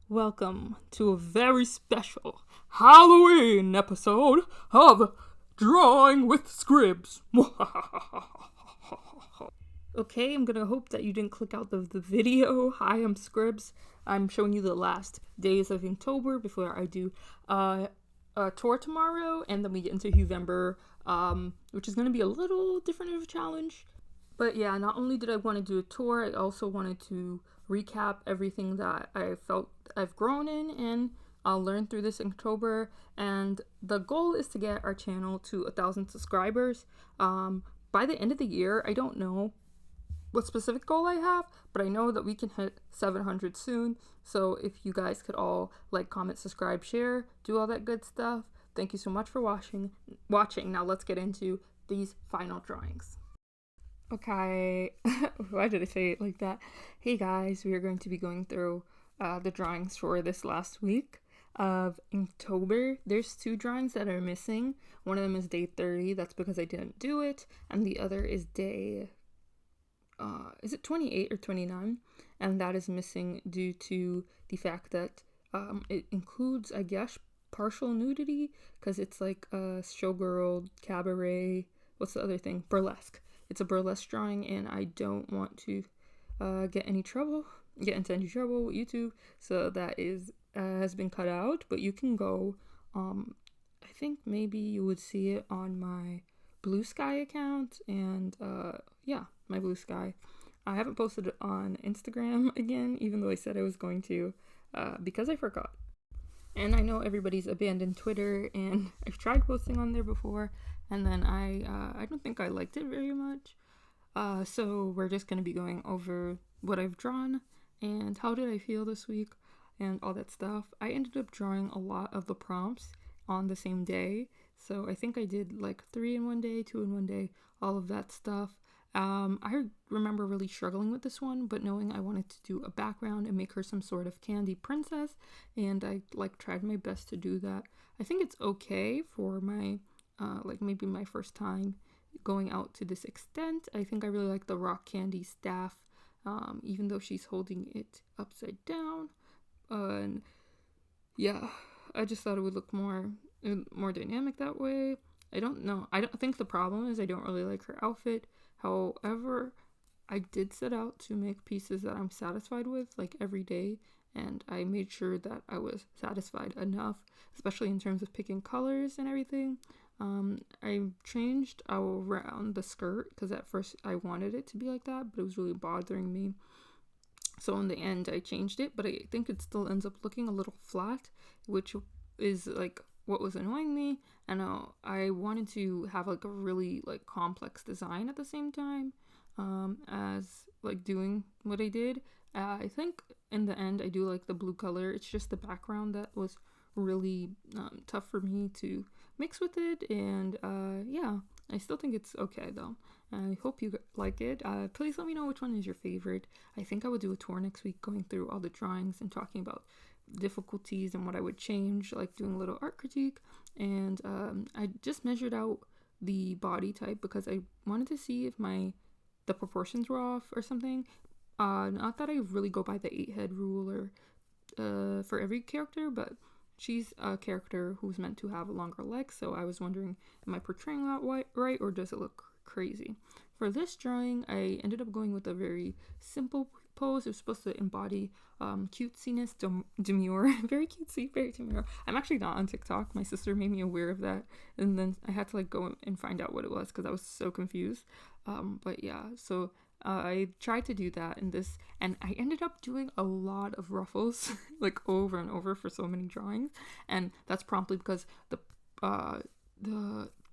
Welcome to a very special Halloween episode of Drawing with Scribs. Okay, I'm gonna hope that you didn't click out the video. Hi, I'm Scribs. I'm showing you the last days of Inktober before I do a tour tomorrow, and then we get into November, which is gonna be a little different of a challenge. But yeah, not only did I want to do a tour, I also wanted to recap everything that I felt I've grown in and I'll learn through this Inktober. And the goal is to get our channel to 1,000 subscribers by the end of the year. I don't know what specific goal I have, but I know that we can hit 700 soon. So if you guys could all like, comment, subscribe, share, do all that good stuff. Thank you so much for watching. Now let's get into these final drawings. Okay, why did I say it like that? Hey guys, we are going to be going through the drawings for this last week of Inktober. There's 2 drawings that are missing. One of them is day 30, that's because I didn't do it, and the other is day, is it 28 or 29? And that is missing due to the fact that it includes, I guess, partial nudity, because it's like a showgirl, cabaret, what's the other thing? Burlesque. It's a burlesque drawing, and I don't want to get into any trouble with YouTube, so that is has been cut out. But you can go. I think maybe you would see it on my Blue Sky account, and yeah, my Blue Sky. I haven't posted it on Instagram again, even though I said I was going to, because I forgot. And I know everybody's abandoned Twitter, and I've tried posting on there before, and then I don't think I liked it very much. So we're just going to be going over what I've drawn, and how did I feel this week, and all that stuff. I ended up drawing a lot of the prompts on the same day, so I think I did like 3 in one day, 2 in one day, all of that stuff. I remember really struggling with this one, but knowing I wanted to do a background and make her some sort of candy princess, and I tried my best to do that. I think it's okay for my maybe my first time going out to this extent. I think I really like the rock candy staff, even though she's holding it upside down. And yeah, I just thought it would look more dynamic that way. I don't know. I don't think the problem is I don't really like her outfit. However, I did set out to make pieces that I'm satisfied with, like, every day, and I made sure that I was satisfied enough, especially in terms of picking colors and everything. I changed around the skirt, because at first I wanted it to be like that, but it was really bothering me. So in the end, I changed it, but I think it still ends up looking a little flat, which is like what was annoying me. And I wanted to have like a really like complex design at the same time, as like doing what I did. I think in the end I do like the blue color. It's just the background that was really tough for me to mix with it, and yeah, I still think it's okay though. I hope you like it. Please let me know which one is your favorite. I think I would do a tour next week going through all the drawings and talking about difficulties and what I would change, like doing a little art critique. And I just measured out the body type because I wanted to see if the proportions were off or something. Not that I really go by the 8-head rule or for every character, but she's a character who's meant to have longer legs, so I was wondering, am I portraying that right, or does it look crazy? For this drawing, I ended up going with a very simple pose. It was supposed to embody cutesiness, demure, very cutesy, very demure. I'm actually not on TikTok. My sister made me aware of that, and then I had to like go and find out what it was because I was so confused. But yeah, so I tried to do that in this, and I ended up doing a lot of ruffles like over and over for so many drawings, and that's promptly because the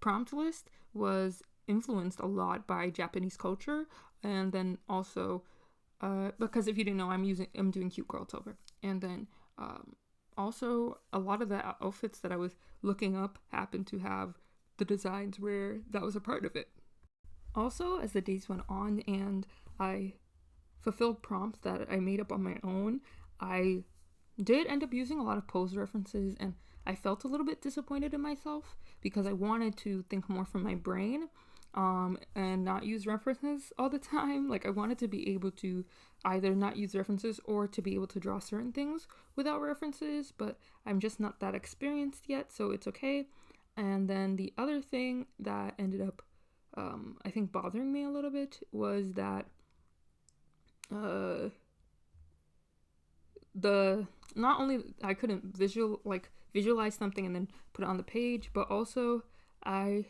prompt list was influenced a lot by Japanese culture, and then also because if you didn't know, I'm doing Cute Girltober, and then also a lot of the outfits that I was looking up happened to have the designs where that was a part of it. Also, as the days went on and I fulfilled prompts that I made up on my own, I did end up using a lot of pose references, and I felt a little bit disappointed in myself because I wanted to think more from my brain. and not use references all the time. Like, I wanted to be able to either not use references or to be able to draw certain things without references, but I'm just not that experienced yet, so it's okay. And then the other thing that ended up, I think, bothering me a little bit was that not only I couldn't visualize something and then put it on the page, but also I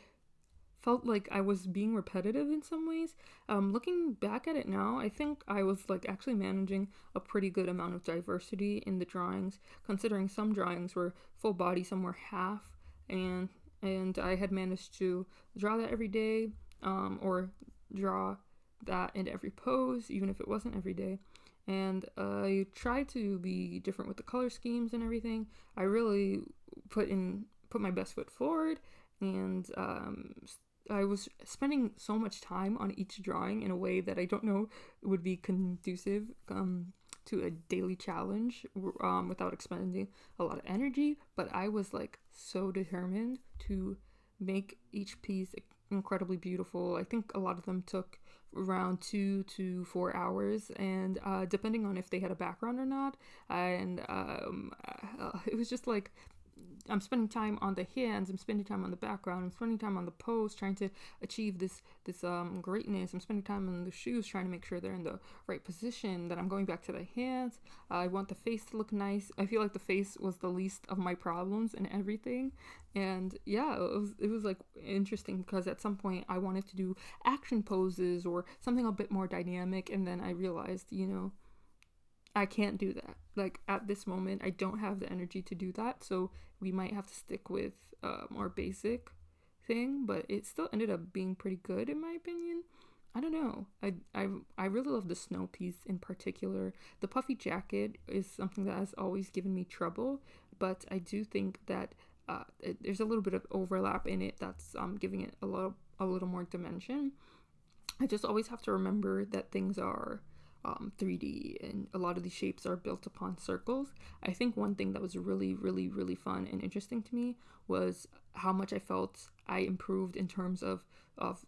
felt like I was being repetitive in some ways. Looking back at it now, I think I was like actually managing a pretty good amount of diversity in the drawings, considering some drawings were full body, some were half, and I had managed to draw that every day, or draw that in every pose, even if it wasn't every day. And I tried to be different with the color schemes and everything. I really put my best foot forward, and I was spending so much time on each drawing in a way that I don't know would be conducive to a daily challenge without expending a lot of energy. But I was like so determined to make each piece incredibly beautiful. I think a lot of them took around 2 to 4 hours, and depending on if they had a background or not. And it was just like, I'm spending time on the hands, I'm spending time on the background, I'm spending time on the pose, trying to achieve this greatness. I'm spending time on the shoes, trying to make sure they're in the right position. Then I'm going back to the hands. I want the face to look nice. I feel like the face was the least of my problems and everything. And yeah, it was like interesting, because at some point I wanted to do action poses or something a bit more dynamic, and then I realized, I can't do that. Like, at this moment, I don't have the energy to do that, so we might have to stick with a more basic thing, but it still ended up being pretty good in my opinion. I don't know. I really love the snow piece in particular. The puffy jacket is something that has always given me trouble, but I do think that there's a little bit of overlap in it that's giving it a little more dimension. I just always have to remember that things are 3D, and a lot of these shapes are built upon circles. I think one thing that was really, really, really fun and interesting to me was how much I felt I improved in terms of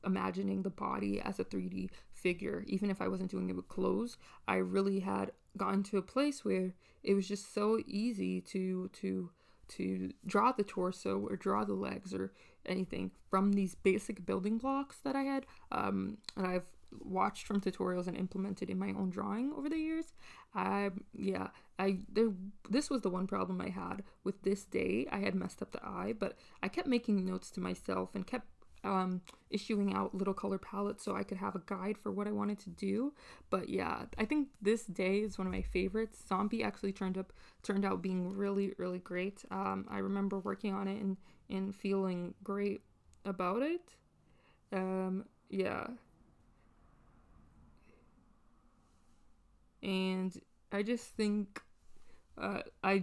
imagining the body as a 3D figure. Even if I wasn't doing it with clothes, I really had gotten to a place where it was just so easy to draw the torso or draw the legs or anything from these basic building blocks that I had, and I've watched from tutorials and implemented in my own drawing over the years. This was the one problem I had with this day. I had messed up the eye, but I kept making notes to myself and kept issuing out little color palettes so I could have a guide for what I wanted to do. But yeah, I think this day is one of my favorites. Zombie actually turned out being really, really great. I remember working on it and feeling great about it. Yeah. And I just think I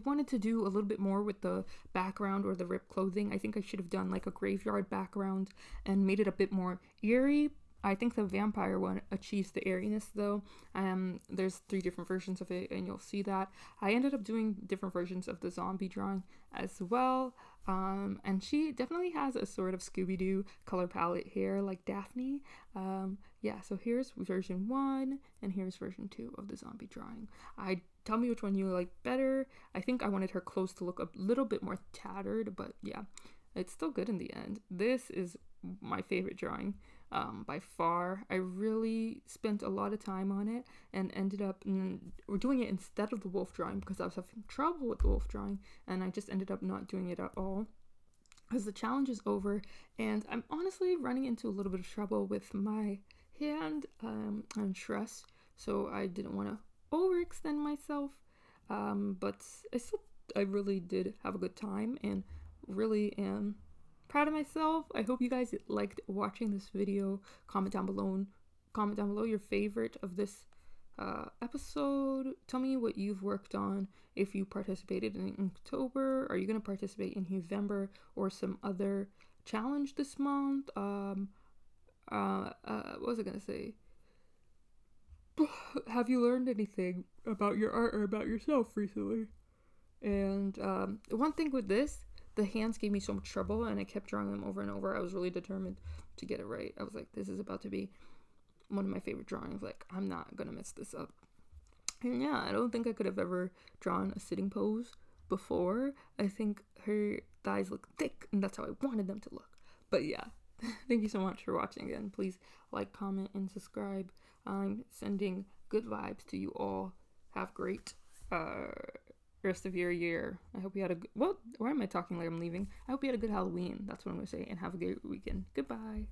wanted to do a little bit more with the background or the ripped clothing. I think I should have done like a graveyard background and made it a bit more eerie. I think the vampire one achieves the airiness though. There's 3 different versions of it, and you'll see that. I ended up doing different versions of the zombie drawing as well. And she definitely has a sort of Scooby-Doo color palette here, like Daphne. Yeah, so here's version 1, and here's version 2 of the zombie drawing. Tell me which one you like better. I think I wanted her clothes to look a little bit more tattered, but yeah, it's still good in the end. This is my favorite drawing by far. I really spent a lot of time on it and ended up doing it instead of the wolf drawing because I was having trouble with the wolf drawing, and I just ended up not doing it at all because the challenge is over, and I'm honestly running into a little bit of trouble with my hand and stress, so I didn't want to overextend myself, but I really did have a good time and really am proud of myself. I hope you guys liked watching this video. Comment down below your favorite of this episode. Tell me what you've worked on. If you participated in Inktober, are you going to participate in November or some other challenge this month? What was I going to say? Have you learned anything about your art or about yourself recently? And one thing with this, the hands gave me so much trouble, and I kept drawing them over and over. I was really determined to get it right. I was like, this is about to be one of my favorite drawings. Like, I'm not gonna mess this up. And yeah, I don't think I could have ever drawn a sitting pose before. I think her thighs look thick, and that's how I wanted them to look. But yeah, thank you so much for watching again. Please like, comment, and subscribe. I'm sending good vibes to you all. Have great rest of your year. I hope you had a good, well, why am I talking like I'm leaving? I hope you had a good Halloween. That's what I'm gonna say. And have a great weekend. Goodbye.